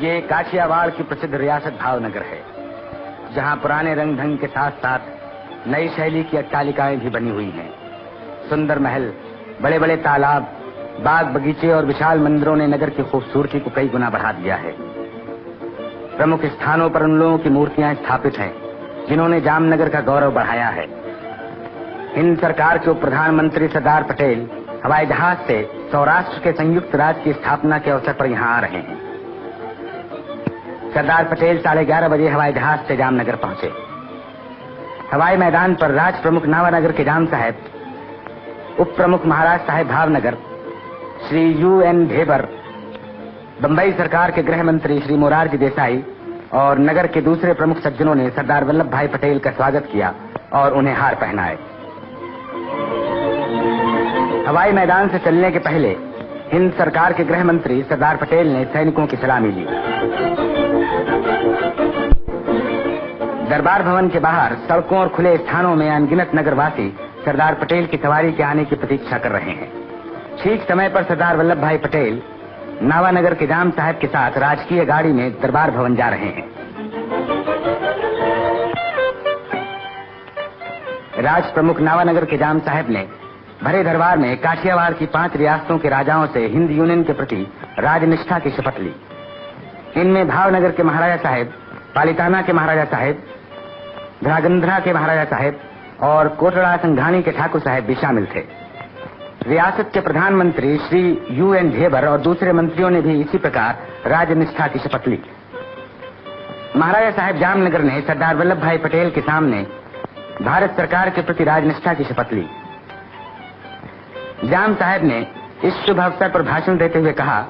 ये काठियावाड़ की प्रसिद्ध रियासत भावनगर है, जहाँ पुराने रंग ढंग के साथ साथ नई शैली की अट्टालिकाएं भी बनी हुई हैं। सुंदर महल, बड़े बड़े तालाब, बाग बगीचे और विशाल मंदिरों ने नगर की खूबसूरती को कई गुना बढ़ा दिया है। प्रमुख स्थानों पर उन लोगों की मूर्तियां स्थापित हैं जिन्होंने जामनगर का गौरव बढ़ाया है। हिंद सरकार के उप प्रधानमंत्री सरदार पटेल हवाई जहाज से सौराष्ट्र के संयुक्त राज्य की स्थापना के अवसर पर यहाँ आ रहे हैं। सरदार पटेल 11:30 बजे हवाई जहाज से जामनगर पहुंचे। हवाई मैदान पर राज प्रमुख नावानगर के जाम साहब, उप प्रमुख महाराज साहेब भावनगर, श्री UN ढेबर, बंबई सरकार के गृह मंत्री श्री मोरारजी देसाई और नगर के दूसरे प्रमुख सज्जनों ने सरदार वल्लभ भाई पटेल का स्वागत किया और उन्हें हार पहनाए। हवाई मैदान से चलने के पहले हिंद सरकार के गृह मंत्री सरदार पटेल ने सैनिकों की सलामी ली। दरबार भवन के बाहर सड़कों और खुले स्थानों में अनगिनत नगरवासी सरदार पटेल की सवारी के आने की प्रतीक्षा कर रहे हैं। ठीक समय पर सरदार वल्लभ भाई पटेल नावानगर के जाम साहब के साथ राजकीय गाड़ी में दरबार भवन जा रहे हैं। राज प्रमुख नावानगर के जाम साहब ने भरे दरबार में काठियावाड़ की 5 रियासतों के राजाओं से हिंद यूनियन के प्रति राजनिष्ठा की शपथ ली। इनमें भावनगर के महाराजा साहेब, पालिताना के महाराजा साहेब, ध्रागंध्रा के महाराजा साहेब और कोटड़ा संघानी के ठाकुर साहेब भी शामिल थे। रियासत के प्रधानमंत्री श्री UN ढेबर और दूसरे मंत्रियों ने भी इसी प्रकार राजनिष्ठा की शपथ ली। महाराजा साहेब जामनगर ने सरदार वल्लभ भाई पटेल के सामने भारत सरकार के प्रति राजनिष्ठा की शपथ ली। जाम साहब ने इस शुभ अवसर पर भाषण देते हुए कहा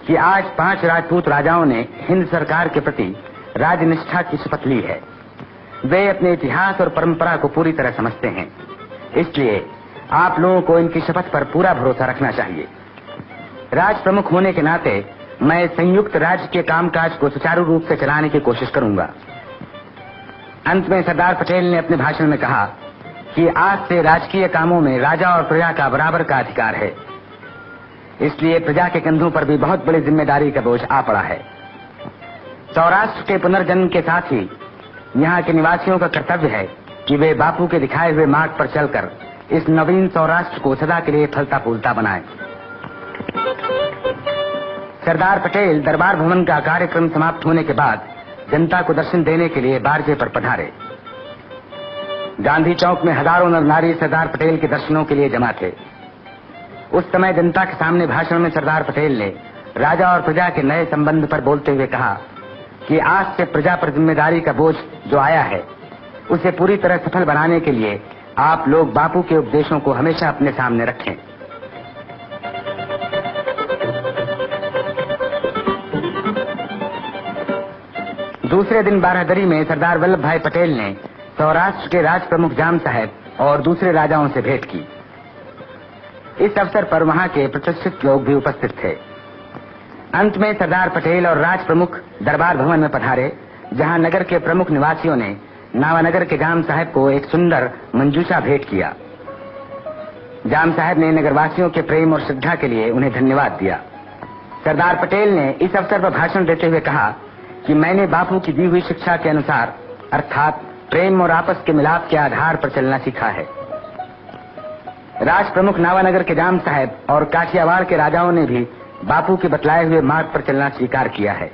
कि आज 5 राजपूत राजाओं ने हिंद सरकार के प्रति राजनिष्ठा की शपथ ली है। वे अपने इतिहास और परंपरा को पूरी तरह समझते हैं, इसलिए आप लोगों को इनकी शपथ पर पूरा भरोसा रखना चाहिए। राज प्रमुख होने के नाते मैं संयुक्त राज्य के कामकाज को सुचारू रूप से चलाने की कोशिश करूंगा। अंत में सरदार पटेल ने अपने भाषण में कहा कि आज से राजकीय कामों में राजा और प्रजा का बराबर का अधिकार है, इसलिए प्रजा के कंधों पर भी बहुत बड़ी जिम्मेदारी का बोझ आ पड़ा है। सौराष्ट्र के पुनर्जन्म के साथ ही यहाँ के निवासियों का कर्तव्य है कि वे बापू के दिखाए हुए मार्ग पर चलकर इस नवीन सौराष्ट्र को सदा के लिए फलता फूलता बनाएं। सरदार पटेल दरबार भवन का कार्यक्रम समाप्त होने के बाद जनता को दर्शन देने के लिए बारजे पर पधारे। गांधी चौक में हजारों नर नारी सरदार पटेल के दर्शनों के लिए जमा थे। उस समय जनता के सामने भाषण में सरदार पटेल ने राजा और प्रजा के नए संबंध पर बोलते हुए कहा कि आज से प्रजा पर जिम्मेदारी का बोझ जो आया है, उसे पूरी तरह सफल बनाने के लिए आप लोग बापू के उपदेशों को हमेशा अपने सामने रखें। दूसरे दिन बारादरी में सरदार वल्लभ भाई पटेल ने सौराष्ट्र के राज प्रमुख जाम साहब और दूसरे राजाओं से भेंट की। इस अवसर पर वहां के प्रतिष्ठित लोग भी उपस्थित थे। अंत में सरदार पटेल और राज प्रमुख दरबार भवन में पधारे, जहां नगर के प्रमुख निवासियों ने नावानगर के जाम साहब को एक सुंदर मंजूषा भेंट किया। जाम साहब ने नगरवासियों के प्रेम और श्रद्धा के लिए उन्हें धन्यवाद दिया। सरदार पटेल ने इस अवसर पर भाषण देते हुए कहा कि मैंने बापू की दी हुई शिक्षा के अनुसार, अर्थात प्रेम और आपस के मिलाप के आधार पर चलना सीखा है। राज प्रमुख नावानगर के जाम साहब और काठियावाड़ के राजाओं ने भी बापू के बतलाए हुए मार्ग पर चलना स्वीकार किया है।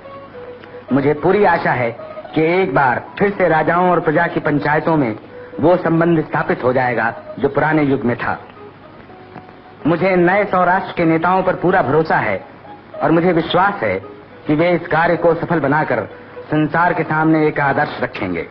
मुझे पूरी आशा है कि एक बार फिर से राजाओं और प्रजा की पंचायतों में वो संबंध स्थापित हो जाएगा जो पुराने युग में था। मुझे नए सौराष्ट्र के नेताओं पर पूरा भरोसा है और मुझे विश्वास है कि वे इस कार्य को सफल बनाकर संसार के सामने एक आदर्श रखेंगे।